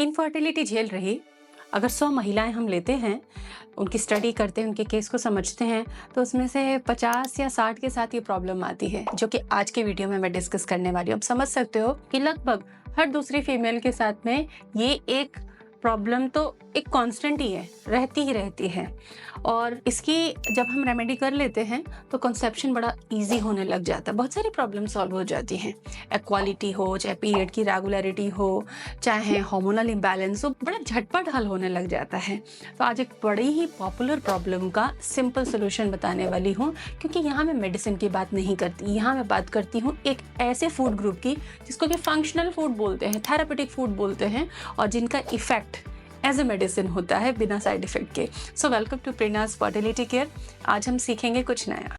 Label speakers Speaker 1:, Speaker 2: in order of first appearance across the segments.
Speaker 1: Infertility झेल रही अगर 100 महिलाएं हम लेते हैं, उनकी स्टडी करते हैं, उनके केस को समझते हैं, तो उसमें से 50 या 60 के साथ ये प्रॉब्लम आती है, जो कि आज के वीडियो में मैं डिस्कस करने वाली हूँ। आप समझ सकते हो कि लगभग हर दूसरी फीमेल के साथ में ये एक प्रॉब्लम तो एक कांस्टेंट ही है, रहती ही रहती है। और इसकी जब हम रेमेडी कर लेते हैं तो कंसेप्शन बड़ा इजी होने लग जाता है, बहुत सारी प्रॉब्लम सॉल्व हो जाती हैं। इक्वालिटी हो, चाहे पीरियड की रेगुलरिटी हो, चाहे हार्मोनल इम्बैलेंस हो, बड़ा झटपट हल होने लग जाता है। तो आज एक बड़ी ही पॉपुलर प्रॉब्लम का सिंपल सोल्यूशन बताने वाली हूँ, क्योंकि यहाँ मैं मेडिसिन की बात नहीं करती, यहाँ मैं बात करती हूँ एक ऐसे फूड ग्रुप की जिसको कि फंक्शनल फूड बोलते हैं, थेरापेटिक फूड बोलते हैं, और जिनका इफेक्ट एज ए मेडिसिन होता है बिना साइड इफेक्ट के। So welcome to Prerna's fertility care. आज हम सीखेंगे कुछ नया।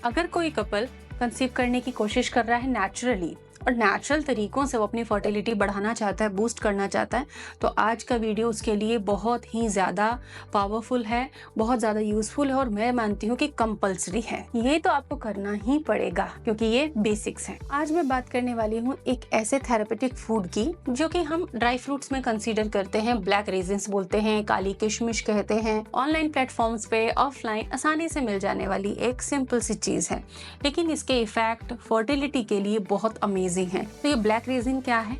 Speaker 1: अगर कोई कपल कंसीव करने की कोशिश कर रहा है नेचुरली और नेचुरल तरीकों से वो अपनी फर्टिलिटी बढ़ाना चाहता है, बूस्ट करना चाहता है, तो आज का वीडियो उसके लिए बहुत ही ज़्यादा पावरफुल है, बहुत ज़्यादा यूज़फुल है, और मैं मानती हूँ कि कंपल्सरी है। ये तो आपको करना ही पड़ेगा क्योंकि ये बेसिक्स हैं। आज मैं बात करने वाली हूँ एक ऐसे थेरेपेटिक फूड की जो कि हम ड्राई फ्रूट्स में कंसीडर करते हैं, ब्लैक रेजिन्स बोलते हैं, काली किशमिश कहते हैं। ऑनलाइन प्लेटफॉर्म्स पे ऑफलाइन आसानी से मिल जाने वाली एक सिंपल सी चीज़ है, लेकिन इसके इफेक्ट फर्टिलिटी के लिए बहुत अमेजिंग है। तो ये ब्लैक रेजिन क्या है,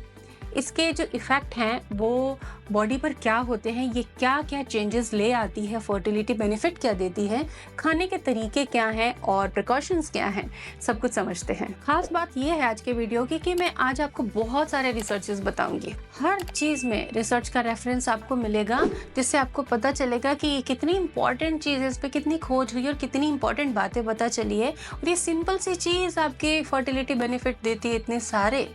Speaker 1: इसके जो इफेक्ट हैं वो बॉडी पर क्या होते हैं, ये क्या क्या चेंजेस ले आती है, फर्टिलिटी बेनिफिट क्या देती है, खाने के तरीके क्या हैं और प्रिकॉशंस क्या हैं, सब कुछ समझते हैं। खास बात ये है आज के वीडियो की कि मैं आज आपको बहुत सारे रिसर्चेस बताऊंगी। हर चीज़ में रिसर्च का रेफरेंस आपको मिलेगा, जिससे आपको पता चलेगा कि ये कितनी इंपॉर्टेंट चीज़ है, इस पर कितनी खोज हुई और कितनी इंपॉर्टेंट बातें पता चली है, और ये सिंपल सी चीज़ आपके फर्टिलिटी बेनिफिट देती है इतने सारे,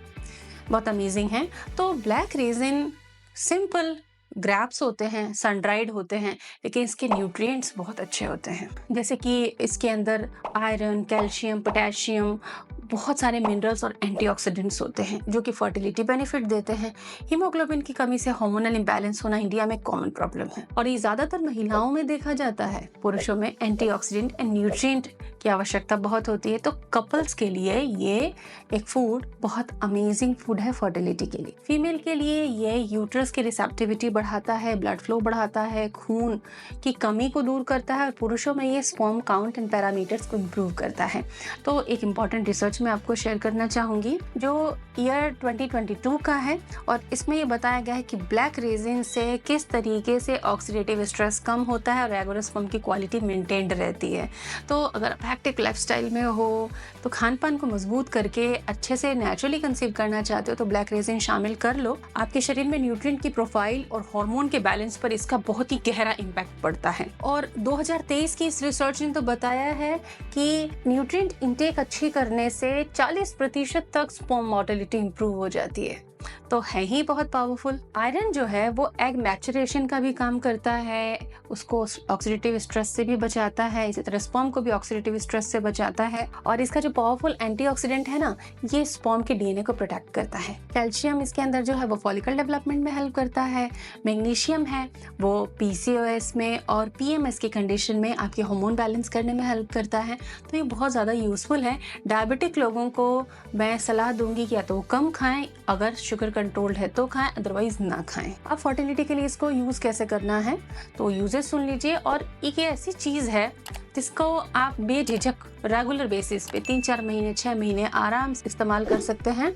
Speaker 1: बहुत अमेजिंग है। तो ब्लैक रेजिन सिंपल ग्रैप्स होते हैं, सन ड्राइड होते हैं, लेकिन इसके न्यूट्रिएंट्स बहुत अच्छे होते हैं। जैसे कि इसके अंदर आयरन, कैल्शियम, पोटेशियम, बहुत सारे मिनरल्स और एंटीऑक्सीडेंट्स होते हैं जो कि फर्टिलिटी बेनिफिट देते हैं। हीमोग्लोबिन की कमी से हार्मोनल इंबैलेंस होना इंडिया में कॉमन प्रॉब्लम है, और ये ज़्यादातर महिलाओं में देखा जाता है। पुरुषों में एंटीऑक्सीडेंट एंड न्यूट्रिएंट की आवश्यकता बहुत होती है। तो कपल्स के लिए ये एक फूड बहुत अमेजिंग फूड है फर्टिलिटी के लिए। फीमेल के लिए ये यूट्रस की रिसेप्टिविटी बढ़ाता है, ब्लड फ्लो बढ़ाता है, खून की कमी को दूर करता है, और पुरुषों में ये स्पर्म काउंट एंड पैरामीटर्स को इम्प्रूव करता है। तो एक इम्पॉर्टेंट रिसर्च मैं आपको शेयर करना चाहूँगी जो ईयर 2022 का है, और इसमें ये बताया गया है कि ब्लैक रेजिन से किस तरीके से ऑक्सीडेटिव स्ट्रेस कम होता है और रेगुलर स्पर्म की क्वालिटी मेंटेन्ड रहती है। तो अगर आप हेक्टिक लाइफस्टाइल में हो तो खान पान को मजबूत करके अच्छे से नेचुरली कंसीव करना चाहते हो तो ब्लैक रेजिन शामिल कर लो। आपके शरीर में न्यूट्रिएंट की प्रोफाइल और हार्मोन के बैलेंस पर इसका बहुत ही गहरा इम्पैक्ट पड़ता है। और 2023 की इस रिसर्च ने तो बताया है कि न्यूट्रिएंट इंटेक अच्छी करने से 40% तक स्पर्म मोर्टेलिटी इंप्रूव हो जाती है। तो है ही बहुत पावरफुल। आयरन जो है वो एग मैचुरेशन का भी काम करता है, उसको ऑक्सीडेटिव स्ट्रेस से भी बचाता है, इसी तरह स्पर्म को भी ऑक्सीडेटिव स्ट्रेस से बचाता है। और इसका जो पावरफुल एंटीऑक्सीडेंट है ना, ये स्पर्म के डीएनए को प्रोटेक्ट करता है। कैल्शियम इसके अंदर जो है वो फॉलिकल डेवलपमेंट में हेल्प करता है। मैग्नीशियम है वो पीसीओएस में और पीएमएस की कंडीशन में आपके हार्मोन बैलेंस करने में हेल्प करता है। तो ये बहुत ज़्यादा यूजफुल है। डायबिटिक लोगों को मैं सलाह दूंगी कि या तो कम खाएं, अगर शुगर कंट्रोल्ड है तो खाएं, अदरवाइज ना खाएं। अब फर्टिलिटी के लिए इसको यूज कैसे करना है तो यूजेस सुन लीजिए। और एक ऐसी चीज है जिसको आप बेझिझक रेगुलर बेसिस पे 3-4 महीने 6 महीने आराम से इस्तेमाल कर सकते हैं,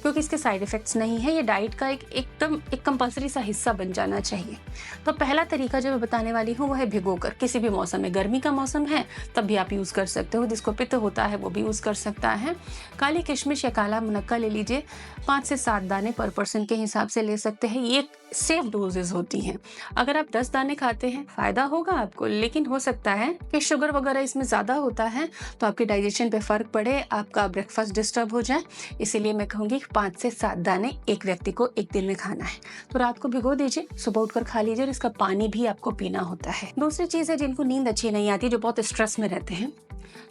Speaker 1: क्योंकि इसके साइड इफेक्ट्स नहीं है। ये डाइट का एकदम कंपल्सरी सा हिस्सा बन जाना चाहिए। तो पहला तरीका जो मैं बताने वाली हूँ वो है भिगोकर। किसी भी मौसम में, गर्मी का मौसम है तब भी आप यूज़ कर सकते हो, जिसको पित्त होता है वो भी यूज़ कर सकता है। काली किशमिश या काला मुनक्का ले लीजिए, 5 से 7 दाने पर पर्सन के हिसाब से ले सकते हैं। ये सेफ डोजेज होती हैं। अगर आप 10 दाने खाते हैं फ़ायदा होगा आपको, लेकिन हो सकता है कि शुगर वगैरह इसमें ज़्यादा होता है तो आपके डाइजेशन पे फ़र्क पड़े, आपका ब्रेकफास्ट डिस्टर्ब हो जाए। इसीलिए मैं कहूँगी 5 से 7 दाने एक व्यक्ति को एक दिन में खाना है। तो रात को भिगो दीजिए, सुबह उठकर खा लीजिए, और इसका पानी भी आपको पीना होता है। दूसरी चीज़ है जिनको नींद अच्छी नहीं आती, जो बहुत स्ट्रेस में रहते हैं,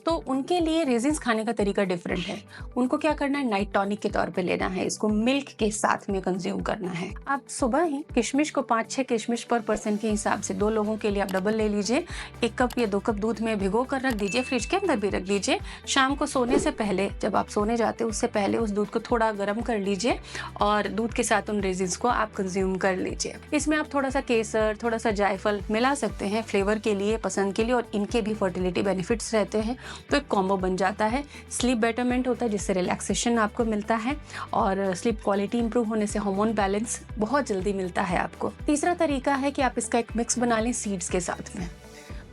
Speaker 1: तो उनके लिए रेजिन्स खाने का तरीका डिफरेंट है। उनको क्या करना है, नाइट टॉनिक के तौर पे लेना है, इसको मिल्क के साथ में कंज्यूम करना है। आप सुबह ही किशमिश को 5-6 किशमिश पर पर्सन के हिसाब से 2 लोगों के लिए आप डबल ले लीजिए। 1 कप या 2 कप दूध में भिगो कर रख दीजिए, फ्रिज के अंदर भी रख दीजिए। शाम को सोने से पहले, जब आप सोने जाते हैं उससे पहले उस दूध को थोड़ा गर्म कर लीजिए और दूध के साथ उन रेजिन्स को आप कंज्यूम कर लीजिए। इसमें आप थोड़ा सा केसर, थोड़ा सा जायफल मिला सकते हैं फ्लेवर के लिए, पसंद के लिए, और इनके भी फर्टिलिटी बेनिफिट्स रहते हैं, तो एक कॉम्बो बन जाता है। स्लीप बेटरमेंट होता है जिससे रिलैक्सेशन आपको मिलता है और स्लीप क्वालिटी इंप्रूव होने से हार्मोन बैलेंस बहुत जल्दी मिलता है आपको। तीसरा तरीका है कि आप इसका एक मिक्स बना लें सीड्स के साथ में।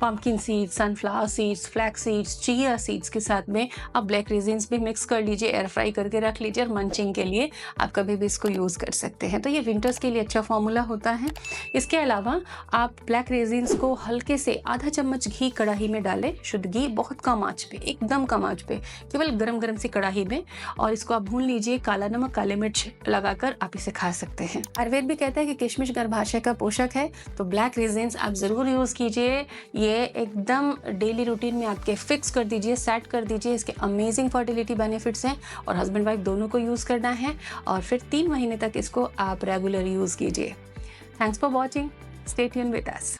Speaker 1: Pumpkin seeds, sunflower seeds, flax seeds, chia seeds के साथ में आप ब्लैक रेजिन्स भी मिक्स कर लीजिए, एयर फ्राई करके रख लीजिए और मंचिंग के लिए आप कभी भी इसको यूज़ कर सकते हैं। तो ये विंटर्स के लिए अच्छा फॉर्मूला होता है। इसके अलावा आप ब्लैक रेजिन्स को हल्के से आधा चम्मच घी कढ़ाई में डालें, शुद्ध घी, बहुत कम आँच पे, एकदम कम आँच पे, केवल गरम गरम सी कढ़ाई में, और इसको आप भून लीजिए। काला नमक, काले मिर्च लगाकर आप इसे खा सकते हैं। आयुर्वेद भी कहता है कि किशमिश गर्भाशय का पोषक है, तो ब्लैक रेजिन्स आप ज़रूर यूज़ कीजिए। ये एकदम डेली रूटीन में आपके फिक्स कर दीजिए, सेट कर दीजिए। इसके अमेजिंग फर्टिलिटी बेनिफिट्स हैं और हस्बैंड वाइफ दोनों को यूज़ करना है और फिर 3 महीने तक इसको आप रेगुलर यूज़ कीजिए। Thanks for watching, stay tuned with us.